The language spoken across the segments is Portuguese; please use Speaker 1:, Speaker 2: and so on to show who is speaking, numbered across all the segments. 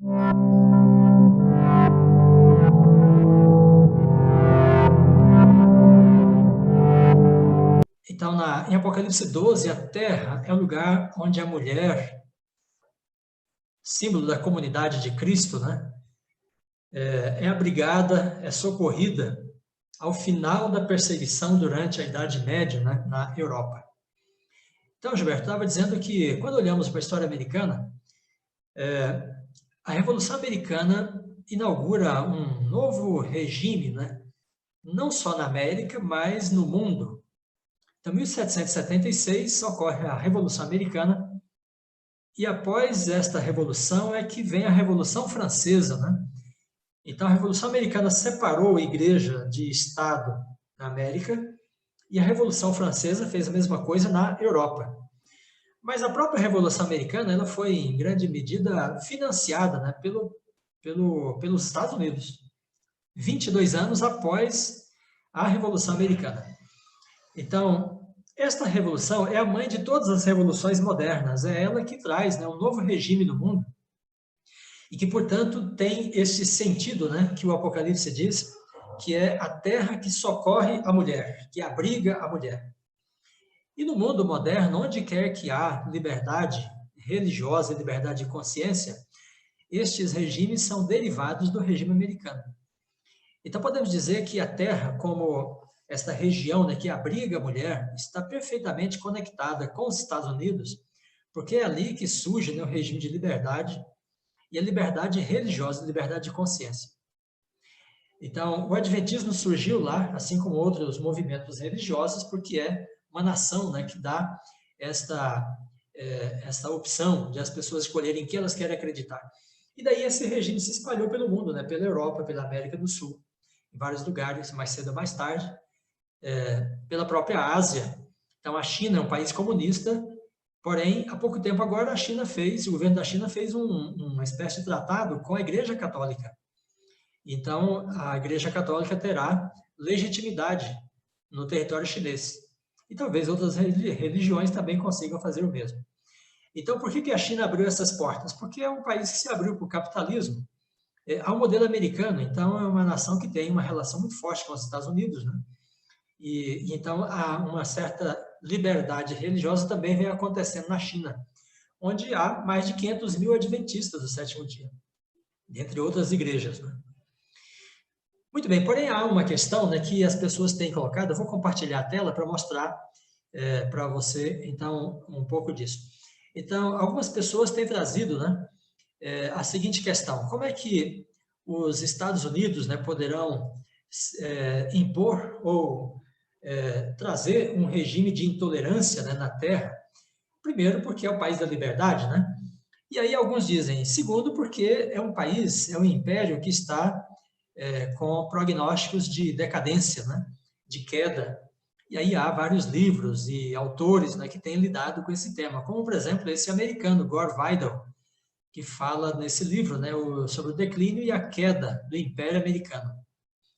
Speaker 1: Então, em Apocalipse 12, a terra é o lugar onde a mulher, símbolo da comunidade de Cristo, né, é abrigada, é socorrida ao final da perseguição durante a Idade Média, né, na Europa. Então, Gilberto, estava dizendo que, quando olhamos para a história americana, a Revolução Americana inaugura um novo regime, né, não só na América, mas no mundo. Então, em 1776 ocorre a Revolução Americana, e após esta revolução é que vem a Revolução Francesa, né? Então, a Revolução Americana separou a igreja de Estado na América, e a Revolução Francesa fez a mesma coisa na Europa. Mas a própria Revolução Americana ela foi, em grande medida, financiada, né, pelos Estados Unidos, 22 anos após a Revolução Americana. Então, esta revolução é a mãe de todas as revoluções modernas, é ela que traz, né, um novo regime no mundo, e que, portanto, tem esse sentido, né, que o Apocalipse diz, que é a terra que socorre a mulher, que abriga a mulher. E no mundo moderno, onde quer que há liberdade religiosa e liberdade de consciência, estes regimes são derivados do regime americano. Então, podemos dizer que a terra, como esta região, né, que abriga a mulher, está perfeitamente conectada com os Estados Unidos, porque é ali que surge, né, o regime de liberdade, e a liberdade religiosa, a liberdade de consciência. Então, o Adventismo surgiu lá, assim como outros movimentos religiosos, porque é uma nação, né, que dá esta opção de as pessoas escolherem em que elas querem acreditar. E daí esse regime se espalhou pelo mundo, né, pela Europa, pela América do Sul, em vários lugares, mais cedo ou mais tarde, pela própria Ásia. Então, a China é um país comunista, porém, há pouco tempo agora, o governo da China fez uma espécie de tratado com a Igreja Católica. Então, a Igreja Católica terá legitimidade no território chinês. E talvez outras religiões também consigam fazer o mesmo. Então, por que a China abriu essas portas? Porque é um país que se abriu para o capitalismo, ao modelo americano. Então, é uma nação que tem uma relação muito forte com os Estados Unidos, né? E então, há uma certa liberdade religiosa também vem acontecendo na China, onde há mais de 500 mil adventistas do sétimo dia, dentre outras igrejas, né? Muito bem, porém há uma questão, né, que as pessoas têm colocado, eu vou compartilhar a tela para mostrar para você, então, um pouco disso. Então, algumas pessoas têm trazido, né, a seguinte questão: como é que os Estados Unidos, né, poderão impor ou trazer um regime de intolerância, né, na Terra? Primeiro, porque é o país da liberdade, né? E aí alguns dizem, segundo, porque é um país, é um império que está com prognósticos de decadência, né, de queda. E aí há vários livros e autores, né, que têm lidado com esse tema, como, por exemplo, esse americano, Gore Vidal, que fala nesse livro, né, sobre o declínio e a queda do Império Americano.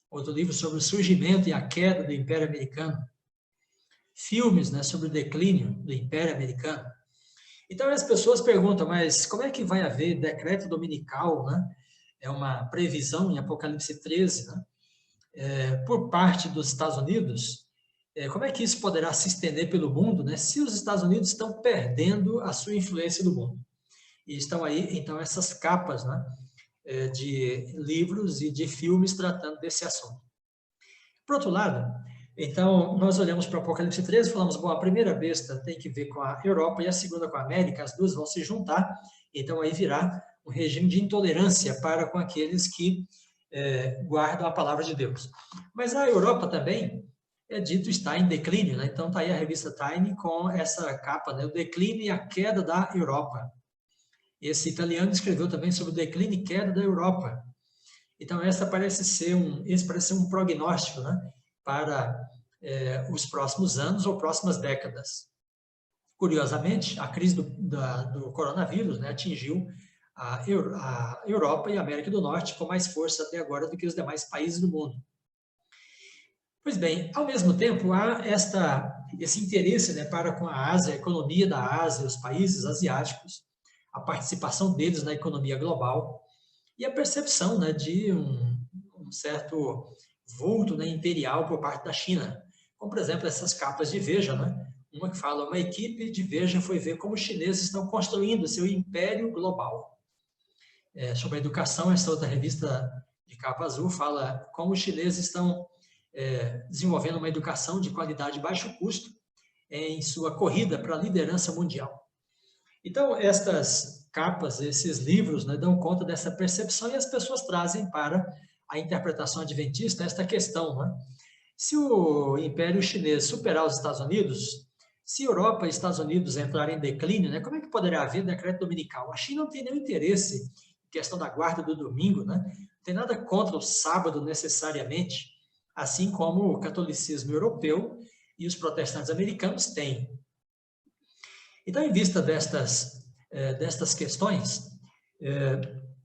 Speaker 1: Outro livro sobre o surgimento e a queda do Império Americano. Filmes, né, sobre o declínio do Império Americano. Então as pessoas perguntam, mas como é que vai haver decreto dominical, né? É uma previsão em Apocalipse 13, né? Por parte dos Estados Unidos. Como é que isso poderá se estender pelo mundo, né? Se os Estados Unidos estão perdendo a sua influência no mundo? E estão aí, então, essas capas, né, de livros e de filmes tratando desse assunto. Por outro lado, então, nós olhamos para o Apocalipse 13 e falamos, bom, a primeira besta tem que ver com a Europa e a segunda com a América, as duas vão se juntar, então aí virá um regime de intolerância para com aqueles que guardam a palavra de Deus. Mas a Europa também, é dito, está em declínio, né? Então está aí a revista Time com essa capa, né? O declínio e a queda da Europa. Esse italiano escreveu também sobre o declínio e queda da Europa. Então esse parece ser um prognóstico, né, para os próximos anos ou próximas décadas. Curiosamente, a crise do coronavírus, né, atingiu a Europa e a América do Norte com mais força até agora do que os demais países do mundo. Pois bem, ao mesmo tempo, há esse interesse, né, para com a Ásia, a economia da Ásia, os países asiáticos, a participação deles na economia global. e a percepção, né, de um certo vulto, né, imperial por parte da China. Como, por exemplo, essas capas de Veja, né? Uma que fala, uma equipe de Veja foi ver como os chineses estão construindo seu império global. Sobre a educação, essa outra revista de capa azul fala como os chineses estão desenvolvendo uma educação de qualidade e baixo custo em sua corrida para a liderança mundial. Então, estas capas, esses livros, né, dão conta dessa percepção e as pessoas trazem para a interpretação adventista esta questão, né? Se o Império Chinês superar os Estados Unidos, se Europa e Estados Unidos entrarem em declínio, né, como é que poderia haver decreto dominical? A China não tem nenhum interesse em questão da guarda do domingo, né? Não tem nada contra o sábado necessariamente, assim como o catolicismo europeu e os protestantes americanos têm. Então, em vista destas questões,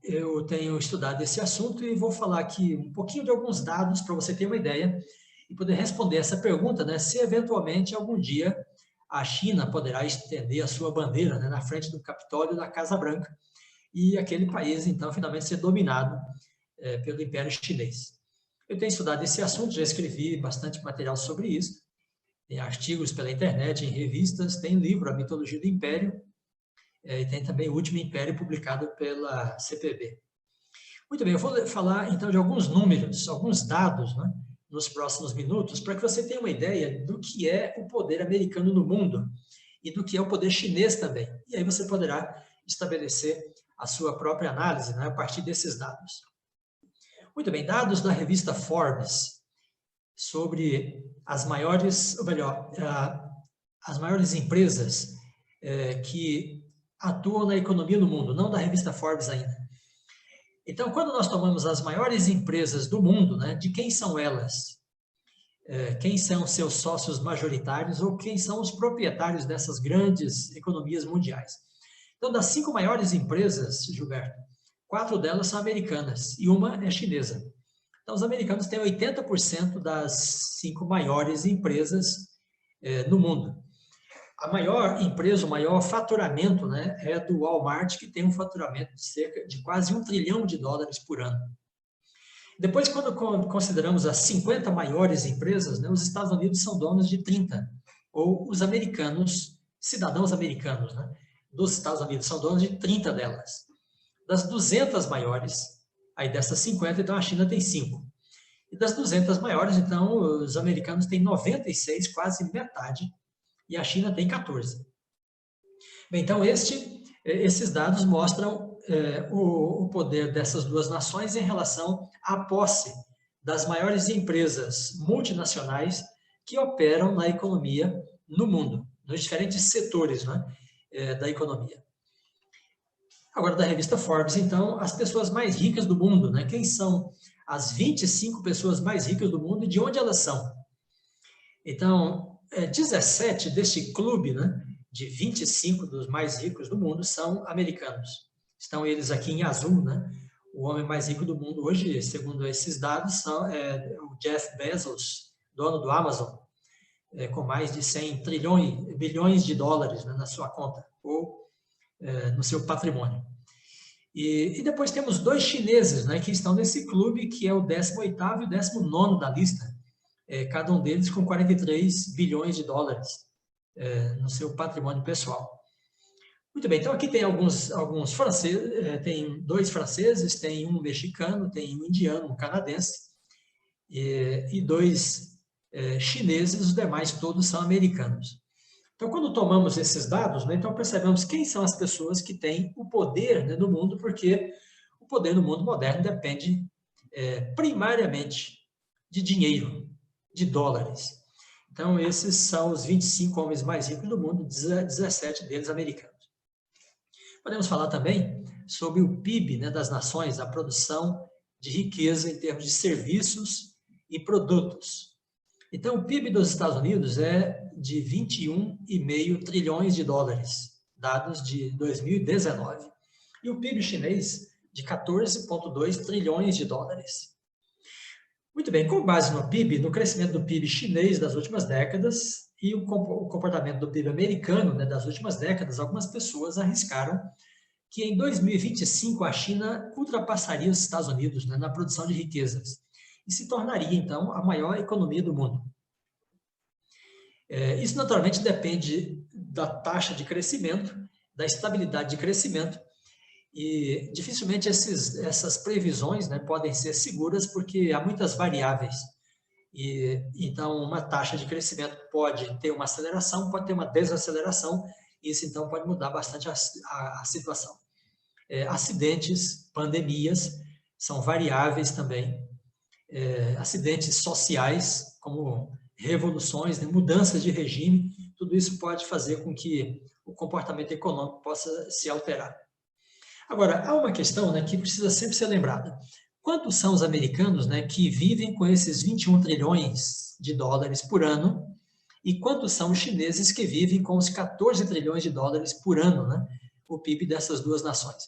Speaker 1: eu tenho estudado esse assunto e vou falar aqui um pouquinho de alguns dados para você ter uma ideia e poder responder essa pergunta, né? Se eventualmente algum dia a China poderá estender a sua bandeira, né, na frente do Capitólio da Casa Branca e aquele país, então, finalmente ser dominado pelo Império Chinês. Eu tenho estudado esse assunto, já escrevi bastante material sobre isso, tem artigos pela internet, em revistas, tem livro, A Mitologia do Império, e tem também O Último Império, publicado pela CPB. Muito bem, eu vou falar então de alguns números, alguns dados, né, nos próximos minutos, para que você tenha uma ideia do que é o poder americano no mundo e do que é o poder chinês também. E aí você poderá estabelecer a sua própria análise, né, a partir desses dados. Muito bem, dados da revista Forbes sobre as maiores, ou melhor, as maiores empresas que atuam na economia no mundo, não da revista Forbes ainda. Então, quando nós tomamos as maiores empresas do mundo, né, de quem são elas? Quem são seus sócios majoritários ou quem são os proprietários dessas grandes economias mundiais? Então, das 5 maiores empresas, Gilberto, 4 delas são americanas e uma é chinesa. Então, os americanos têm 80% das 5 maiores empresas no mundo. A maior empresa, o maior faturamento, né, é do Walmart, que tem um faturamento de cerca de quase $1 trilhão por ano. Depois, quando consideramos as 50 maiores empresas, né, os Estados Unidos são donos de 30, ou os americanos, cidadãos americanos, né, dos Estados Unidos são donos de 30 delas. Das 200 maiores, aí dessas 50, então a China tem 5. E das 200 maiores, então, os americanos têm 96, quase metade, e a China tem 14. Bem, então, esses dados mostram o poder dessas duas nações em relação à posse das maiores empresas multinacionais que operam na economia no mundo, nos diferentes setores, né, da economia. Agora, da revista Forbes, então, as pessoas mais ricas do mundo, né? Quem são as 25 pessoas mais ricas do mundo e de onde elas são? Então, 17 deste clube, né, de 25 dos mais ricos do mundo são americanos. Estão eles aqui em azul, né? O homem mais rico do mundo hoje, segundo esses dados, o Jeff Bezos, dono do Amazon, com mais de 100 bilhões de dólares, né, na sua conta, ou no seu patrimônio. E depois temos 2 chineses, né, que estão nesse clube, que é o 18º e o 19º da lista, cada um deles com 43 bilhões de dólares no seu patrimônio pessoal. Muito bem, então aqui tem alguns franceses, tem 2 franceses, tem um mexicano, tem um indiano, um canadense, e 2 chineses, os demais todos são americanos. Então, quando tomamos esses dados, né, então percebemos quem são as pessoas que têm o poder, né, no mundo, porque o poder no mundo moderno depende primariamente de dinheiro, de dólares. Então, esses são os 25 homens mais ricos do mundo, 17 deles americanos. Podemos falar também sobre o PIB, né, das nações, a produção de riqueza em termos de serviços e produtos. Então, o PIB dos Estados Unidos é de 21,5 trilhões de dólares, dados de 2019. E o PIB chinês de 14,2 trilhões de dólares. Muito bem, com base no PIB, no crescimento do PIB chinês das últimas décadas e o comportamento do PIB americano, né, das últimas décadas, algumas pessoas arriscaram que em 2025 a China ultrapassaria os Estados Unidos, né, na produção de riquezas e se tornaria, então, a maior economia do mundo. Isso, naturalmente, depende da taxa de crescimento, da estabilidade de crescimento, e dificilmente essas previsões, né, podem ser seguras porque há muitas variáveis. E, então, uma taxa de crescimento pode ter uma aceleração, pode ter uma desaceleração, e isso, então, pode mudar bastante a situação. Acidentes, pandemias, são variáveis também. Acidentes sociais, como revoluções, né, mudanças de regime, tudo isso pode fazer com que o comportamento econômico possa se alterar. Agora, há uma questão, né, que precisa sempre ser lembrada. Quantos são os americanos, né, que vivem com esses 21 trilhões de dólares por ano e quantos são os chineses que vivem com os 14 trilhões de dólares por ano, né, o PIB dessas duas nações?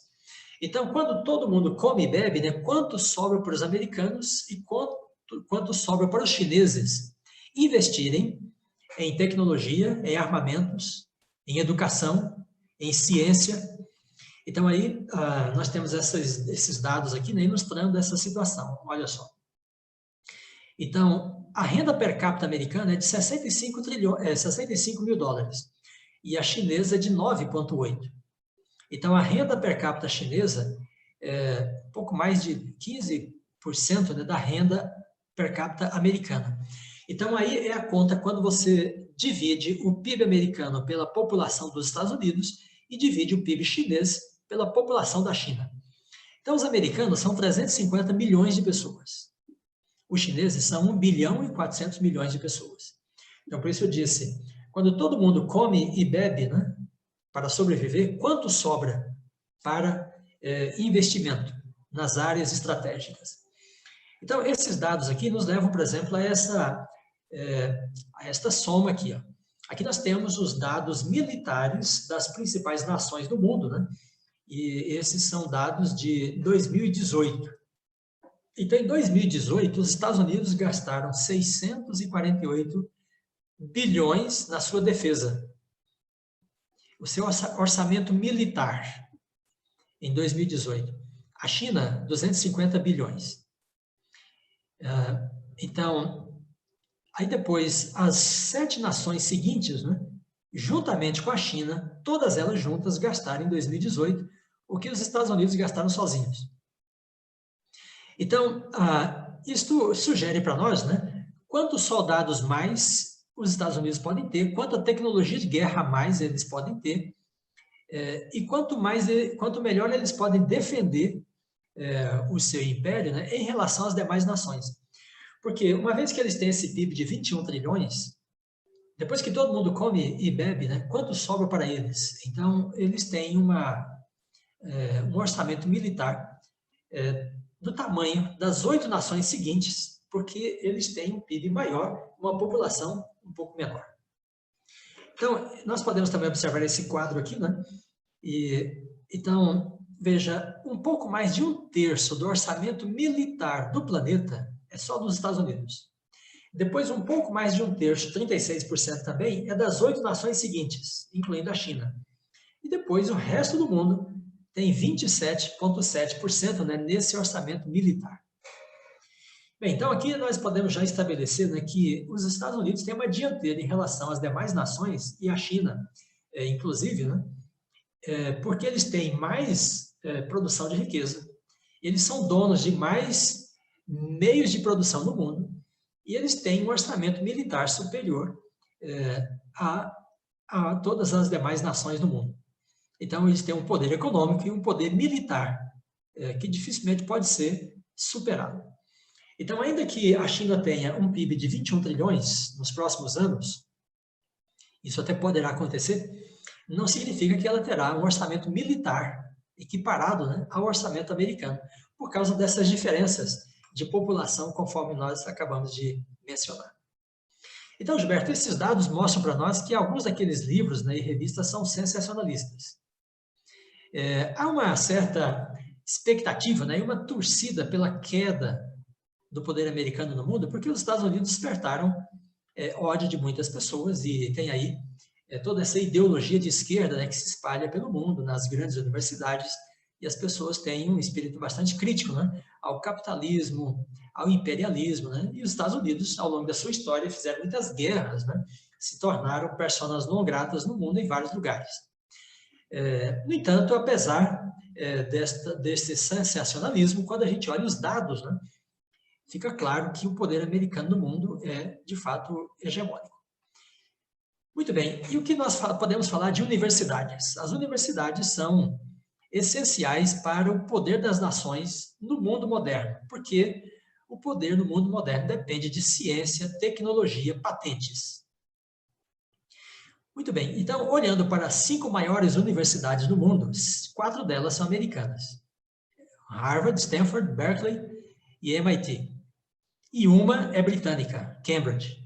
Speaker 1: Então, quando todo mundo come e bebe, né, quanto sobra para os americanos e quanto sobra para os chineses investirem em tecnologia, em armamentos, em educação, em ciência? Então, aí, nós temos esses dados aqui, né, ilustrando essa situação. Olha só. Então, a renda per capita americana é de 65 mil dólares e a chinesa é de 9,8. Então, a renda per capita chinesa é um pouco mais de 15%, né, da renda per capita americana. Então, aí é a conta quando você divide o PIB americano pela população dos Estados Unidos e divide o PIB chinês pela população da China. Então, os americanos são 350 milhões de pessoas. Os chineses são 1 bilhão e 400 milhões de pessoas. Então, por isso eu disse, quando todo mundo come e bebe, né, para sobreviver, quanto sobra para investimento nas áreas estratégicas? Então, esses dados aqui nos levam, por exemplo, a esta soma aqui. Ó. Aqui nós temos os dados militares das principais nações do mundo, né? E esses são dados de 2018. Então, em 2018, os Estados Unidos gastaram 648 bilhões na sua defesa. O seu orçamento militar, em 2018. A China, 250 bilhões. Então, aí depois, as 7 nações seguintes, né, juntamente com a China, todas elas juntas gastaram em 2018 o que os Estados Unidos gastaram sozinhos. Então, isto sugere para nós, né, quantos soldados mais os Estados Unidos podem ter, quanta tecnologia de guerra mais eles podem ter, e quanto melhor eles podem defender o seu império, né, em relação às demais nações. Porque uma vez que eles têm esse PIB de 21 trilhões, depois que todo mundo come e bebe, né, quanto sobra para eles? Então, eles têm um orçamento militar do tamanho das 8 nações seguintes, porque eles têm um PIB maior, uma população um pouco menor. Então, nós podemos também observar esse quadro aqui, né? Então, veja, um pouco mais de 1/3 do orçamento militar do planeta é só dos Estados Unidos. Depois, um pouco mais de 1/3, 36% também, é das 8 nações seguintes, incluindo a China. E depois, o resto do mundo tem 27,7%, né, nesse orçamento militar. Bem, então aqui nós podemos já estabelecer, né, que os Estados Unidos têm uma dianteira em relação às demais nações, e a China, inclusive, né, porque eles têm mais produção de riqueza, eles são donos de mais meios de produção no mundo, e eles têm um orçamento militar superior a todas as demais nações do mundo. Então, eles têm um poder econômico e um poder militar que dificilmente pode ser superado. Então, ainda que a China tenha um PIB de 21 trilhões nos próximos anos, isso até poderá acontecer, não significa que ela terá um orçamento militar equiparado, né, ao orçamento americano, por causa dessas diferenças de população, conforme nós acabamos de mencionar. Então, Gilberto, esses dados mostram para nós que alguns daqueles livros, né, e revistas são sensacionalistas. Há uma certa expectativa, né, e uma torcida pela queda do poder americano no mundo, porque os Estados Unidos despertaram ódio de muitas pessoas e tem aí toda essa ideologia de esquerda, né, que se espalha pelo mundo, nas grandes universidades, e as pessoas têm um espírito bastante crítico, né, ao capitalismo, ao imperialismo, né, e os Estados Unidos, ao longo da sua história, fizeram muitas guerras, né, se tornaram personas não gratas no mundo em vários lugares. No entanto, apesar desse sensacionalismo, quando a gente olha os dados, né, fica claro que o poder americano no mundo é, de fato, hegemônico. Muito bem, e o que nós podemos falar de universidades? As universidades são essenciais para o poder das nações no mundo moderno, porque o poder no mundo moderno depende de ciência, tecnologia, patentes. Muito bem, então, olhando para as 5 maiores universidades do mundo, 4 delas são americanas. Harvard, Stanford, Berkeley e MIT. E uma é britânica, Cambridge.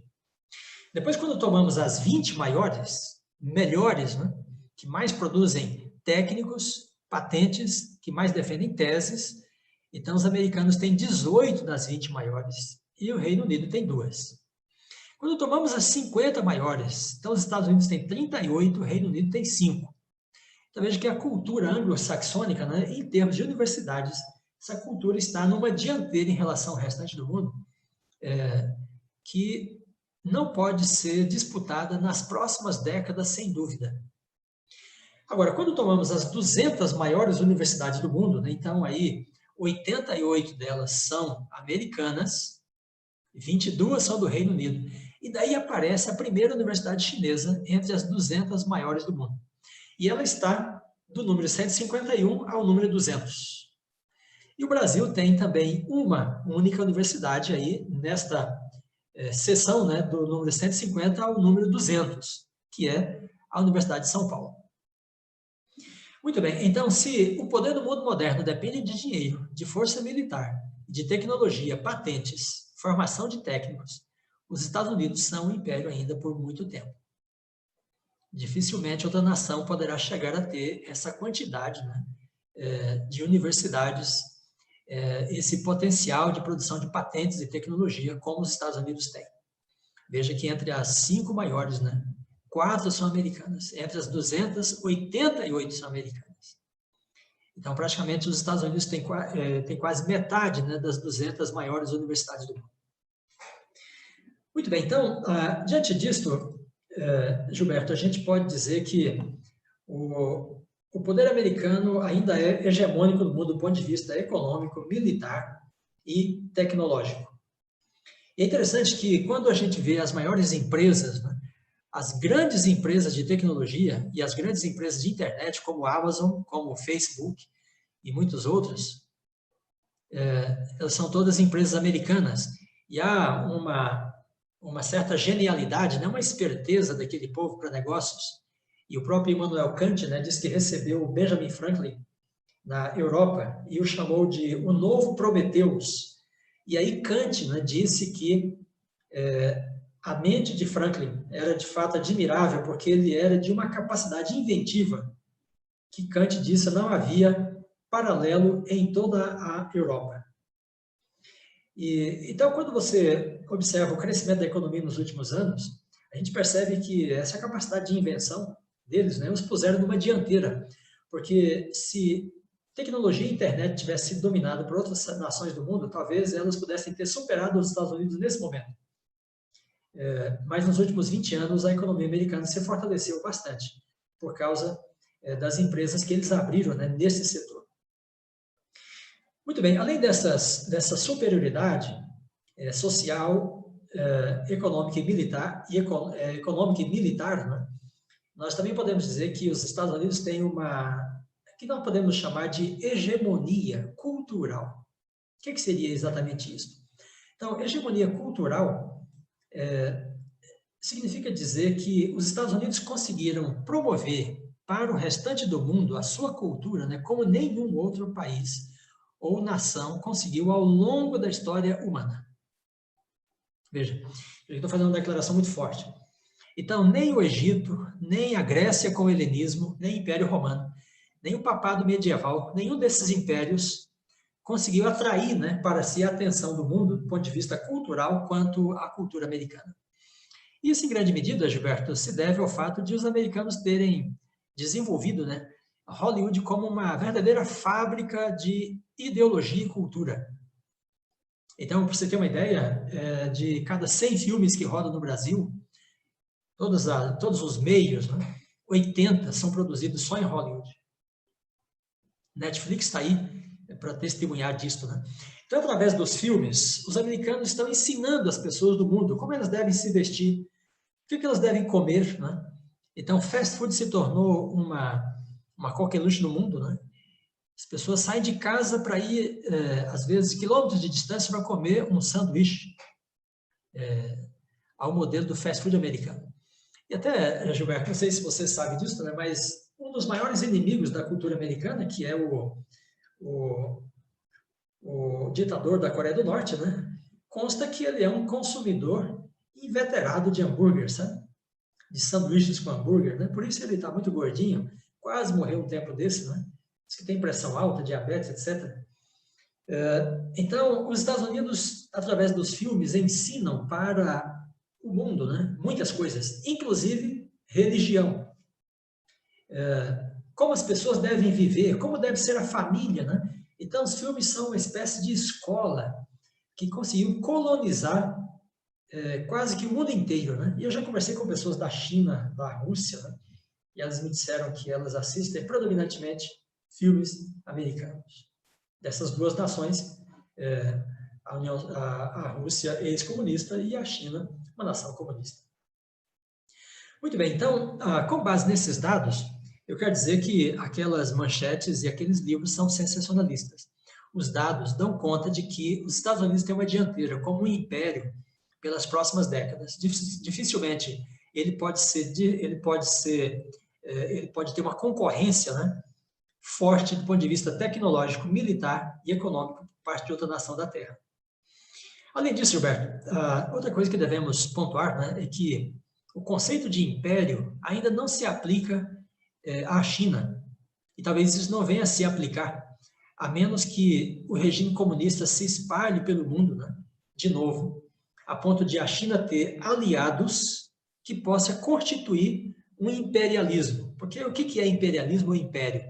Speaker 1: Depois, quando tomamos as 20 maiores, melhores, né, que mais produzem técnicos, patentes, que mais defendem teses, então os americanos têm 18 das 20 maiores e o Reino Unido tem 2. Quando tomamos as 50 maiores, então os Estados Unidos têm 38, o Reino Unido tem 5. Então veja que a cultura anglo-saxônica, né, em termos de universidades, essa cultura está numa dianteira em relação ao restante do mundo, que não pode ser disputada nas próximas décadas, sem dúvida. Agora, quando tomamos as 200 maiores universidades do mundo, né, então aí 88 delas são americanas, 22 são do Reino Unido. E daí aparece a primeira universidade chinesa entre as 200 maiores do mundo. E ela está do número 151 ao número 200. E o Brasil tem também uma única universidade aí nesta seção, né, do número 150 ao número 200, que é a Universidade de São Paulo. Muito bem, então se o poder do mundo moderno depende de dinheiro, de força militar, de tecnologia, patentes, formação de técnicos, os Estados Unidos são um império ainda por muito tempo. Dificilmente outra nação poderá chegar a ter essa quantidade, né, de universidades, esse potencial de produção de patentes e tecnologia como os Estados Unidos têm. Veja que entre as 5 maiores, né, 4 são americanas. Entre as 200, 88 são americanas. Então, praticamente, os Estados Unidos têm quase metade, né, das 200 maiores universidades do mundo. Muito bem, então, diante disto, Gilberto, a gente pode dizer que o poder americano ainda é hegemônico no mundo do ponto de vista econômico, militar e tecnológico. E é interessante que quando a gente vê as maiores empresas, né, as grandes empresas de tecnologia e as grandes empresas de internet, como a Amazon, como o Facebook e muitos outros, elas são todas empresas americanas. E há uma certa genialidade, né, uma esperteza daquele povo para negócios. E o próprio Immanuel Kant, né, diz que recebeu o Benjamin Franklin na Europa e o chamou de o novo Prometheus. E aí Kant, né, disse que a mente de Franklin era de fato admirável, porque ele era de uma capacidade inventiva que Kant disse não havia paralelo em toda a Europa. Então, quando você observa o crescimento da economia nos últimos anos, a gente percebe que essa capacidade de invenção deles, né, os puseram numa dianteira, porque se tecnologia e internet tivessem sido dominadas por outras nações do mundo, talvez elas pudessem ter superado os Estados Unidos nesse momento. Mas nos últimos 20 anos, a economia americana se fortaleceu bastante, por causa das empresas que eles abriram, né, nesse setor. Muito bem, além dessa superioridade social, econômica e militar, né, nós também podemos dizer que os Estados Unidos têm que nós podemos chamar de hegemonia cultural. O que seria exatamente isso? Então, hegemonia cultural significa dizer que os Estados Unidos conseguiram promover para o restante do mundo a sua cultura, né, como nenhum outro país ou nação conseguiu ao longo da história humana. Veja, eu estou fazendo uma declaração muito forte. Então, nem o Egito, nem a Grécia com o helenismo, nem o Império Romano, nem o papado medieval, nenhum desses impérios conseguiu atrair, né, para si a atenção do mundo, do ponto de vista cultural, quanto a cultura americana. Isso, em grande medida, Gilberto, se deve ao fato de os americanos terem desenvolvido, né, Hollywood como uma verdadeira fábrica de ideologia e cultura. Então, para você ter uma ideia, de cada 100 filmes que rodam no Brasil, todos os meios, né, 80 são produzidos só em Hollywood. Netflix está aí para testemunhar disso, né? Então, através dos filmes, os americanos estão ensinando as pessoas do mundo como elas devem se vestir, o que elas devem comer, né? Então, fast food se tornou uma coqueluche no mundo, né? As pessoas saem de casa para ir, às vezes, quilômetros de distância para comer um sanduíche, ao modelo do fast food americano. E até, Gilberto, não sei se você sabe disso, né? Mas um dos maiores inimigos da cultura americana, que é o ditador da Coreia do Norte, né? Consta que ele é um consumidor inveterado de hambúrguer, sabe? De sanduíches com hambúrguer, né? Por isso ele está muito gordinho, quase morreu um tempo desse, né? Diz que tem pressão alta, diabetes, etc. Então, os Estados Unidos, através dos filmes, ensinam para o mundo, né, muitas coisas, inclusive religião. Como as pessoas devem viver, como deve ser a família, né? Então, os filmes são uma espécie de escola que conseguiu colonizar quase que o mundo inteiro, né? E eu já conversei com pessoas da China, da Rússia, né? E elas me disseram que elas assistem predominantemente filmes americanos. Dessas duas nações, a Rússia ex-comunista e a China, uma nação comunista. Muito bem, então, com base nesses dados, eu quero dizer que aquelas manchetes e aqueles livros são sensacionalistas. Os dados dão conta de que os Estados Unidos têm uma dianteira como um império pelas próximas décadas. Dificilmente ele pode ter uma concorrência, né, forte do ponto de vista tecnológico, militar e econômico por parte de outra nação da Terra. Além disso, Gilberto, outra coisa que devemos pontuar, né, é que o conceito de império ainda não se aplica à China. E talvez isso não venha a se aplicar, a menos que o regime comunista se espalhe pelo mundo, né, de novo, a ponto de a China ter aliados que possa constituir um imperialismo. Porque o que é imperialismo ou império?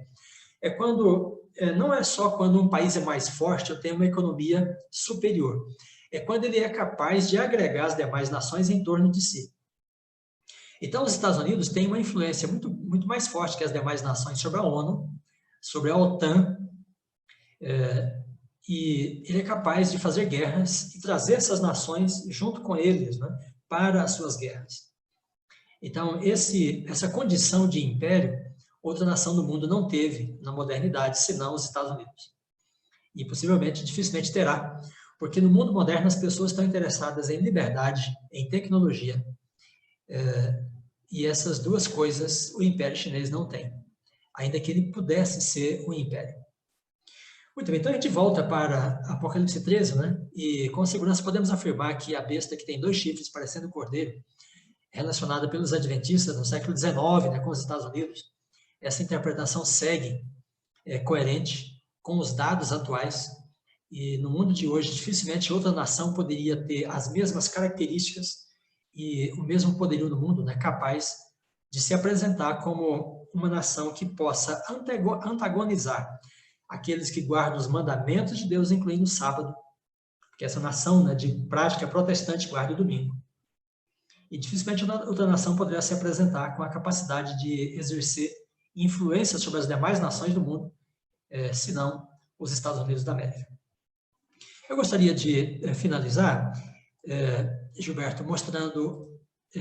Speaker 1: Não é só quando um país é mais forte ou tem uma economia superior. É quando ele é capaz de agregar as demais nações em torno de si. Então, os Estados Unidos têm uma influência muito, muito mais forte que as demais nações sobre a ONU, sobre a OTAN, e ele é capaz de fazer guerras e trazer essas nações junto com eles, né, para as suas guerras. Então, essa condição de império, outra nação do mundo não teve na modernidade, senão os Estados Unidos. E possivelmente, dificilmente terá, porque no mundo moderno as pessoas estão interessadas em liberdade, em tecnologia, e essas duas coisas o Império Chinês não tem, ainda que ele pudesse ser um império. Muito bem, então a gente volta para Apocalipse 13, né? E com segurança podemos afirmar que a besta que tem 2 chifres parecendo cordeiro, relacionada pelos adventistas no século XIX, né, com os Estados Unidos, essa interpretação segue coerente com os dados atuais, e no mundo de hoje dificilmente outra nação poderia ter as mesmas características e o mesmo poderio no mundo, né, capaz de se apresentar como uma nação que possa antagonizar aqueles que guardam os mandamentos de Deus, incluindo o sábado, porque essa nação, né, de prática protestante guarda o domingo. E dificilmente outra nação poderia se apresentar com a capacidade de exercer influência sobre as demais nações do mundo, senão os Estados Unidos da América. Eu gostaria de finalizar, Gilberto, mostrando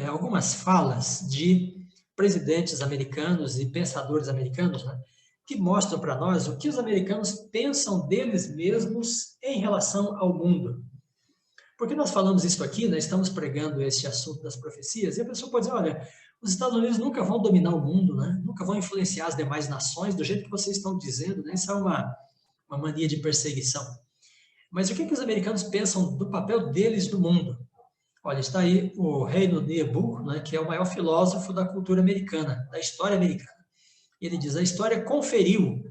Speaker 1: algumas falas de presidentes americanos e pensadores americanos, né, que mostram para nós o que os americanos pensam deles mesmos em relação ao mundo. Porque nós falamos isso aqui, né, estamos pregando esse assunto das profecias, e a pessoa pode dizer, olha, os Estados Unidos nunca vão dominar o mundo, né, nunca vão influenciar as demais nações do jeito que vocês estão dizendo, né, isso é uma mania de perseguição. Mas o que os americanos pensam do papel deles no mundo? Olha, está aí o Reino Niebuhr, né, que é o maior filósofo da cultura americana, da história americana. Ele diz, a história conferiu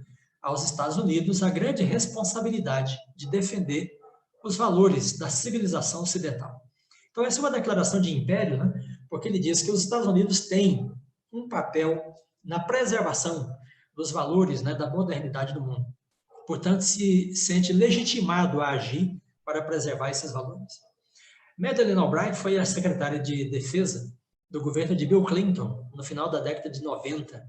Speaker 1: aos Estados Unidos a grande responsabilidade de defender os valores da civilização ocidental. Então, essa é uma declaração de império, né, porque ele diz que os Estados Unidos têm um papel na preservação dos valores, né, da modernidade do mundo. Portanto, se sente legitimado a agir para preservar esses valores. Madeleine Albright foi a secretária de Defesa do governo de Bill Clinton, no final da década de 90.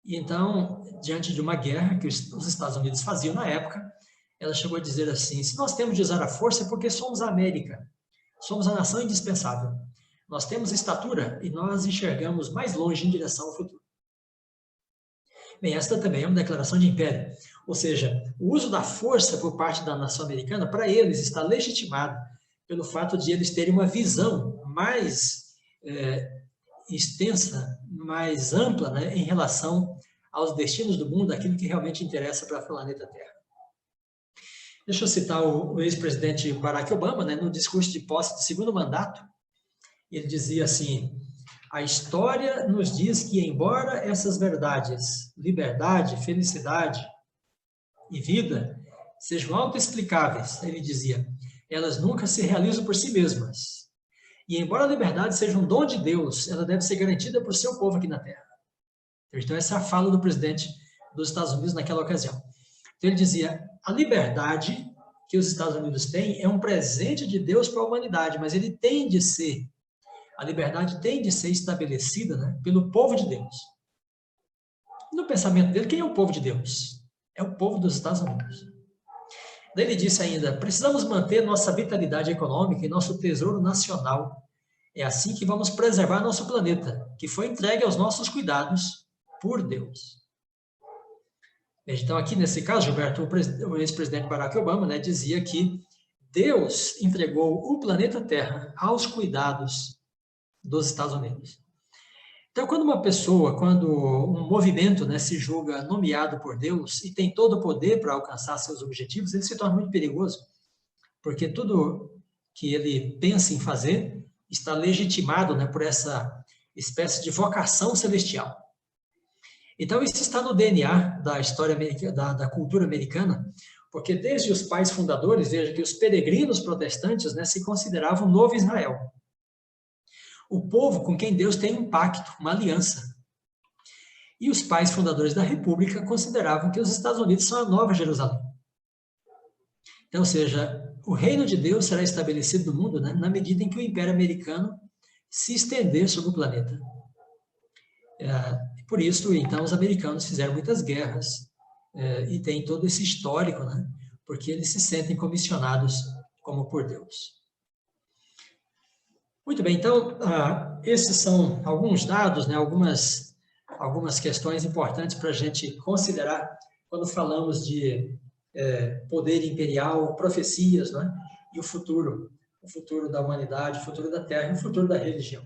Speaker 1: E então, diante de uma guerra que os Estados Unidos faziam na época, ela chegou a dizer assim: se nós temos de usar a força é porque somos a América, somos a nação indispensável. Nós temos estatura e nós enxergamos mais longe em direção ao futuro. Bem, esta também é uma declaração de império, ou seja, o uso da força por parte da nação americana, para eles, está legitimado pelo fato de eles terem uma visão mais extensa, mais ampla, né, em relação aos destinos do mundo, aquilo que realmente interessa para o planeta Terra. Deixa eu citar o ex-presidente Barack Obama, né, no discurso de posse de segundo mandato. Ele dizia assim: a história nos diz que, embora essas verdades, liberdade, felicidade e vida, sejam autoexplicáveis, ele dizia, elas nunca se realizam por si mesmas. E embora a liberdade seja um dom de Deus, ela deve ser garantida por seu povo aqui na Terra. Então, essa é a fala do presidente dos Estados Unidos naquela ocasião. Então, ele dizia, a liberdade que os Estados Unidos têm é um presente de Deus para a humanidade, mas ele tem de ser, a liberdade tem de ser estabelecida, né, pelo povo de Deus. No pensamento dele, quem é o povo de Deus? É o povo dos Estados Unidos. Daí ele disse ainda, precisamos manter nossa vitalidade econômica e nosso tesouro nacional. É assim que vamos preservar nosso planeta, que foi entregue aos nossos cuidados por Deus. Então, aqui nesse caso, Gilberto, o ex-presidente Barack Obama, né, dizia que Deus entregou o planeta Terra aos cuidados dos Estados Unidos. Então, quando um movimento, né, se julga nomeado por Deus e tem todo o poder para alcançar seus objetivos, ele se torna muito perigoso, porque tudo que ele pensa em fazer está legitimado, né, por essa espécie de vocação celestial. Então, isso está no DNA da história americana, da cultura americana, porque desde os pais fundadores, veja que os peregrinos protestantes, né, se consideravam o novo Israel. O povo com quem Deus tem um pacto, uma aliança. E os pais fundadores da República consideravam que os Estados Unidos são a nova Jerusalém. Então, ou seja, o reino de Deus será estabelecido no mundo, né, na medida em que o Império Americano se estender sobre o planeta. Por isso, então, os americanos fizeram muitas guerras e tem todo esse histórico, né, porque eles se sentem comissionados como por Deus. Muito bem, então, esses são alguns dados, né, algumas questões importantes para a gente considerar quando falamos de poder imperial, profecias, né, e o futuro da humanidade, o futuro da Terra e o futuro da religião.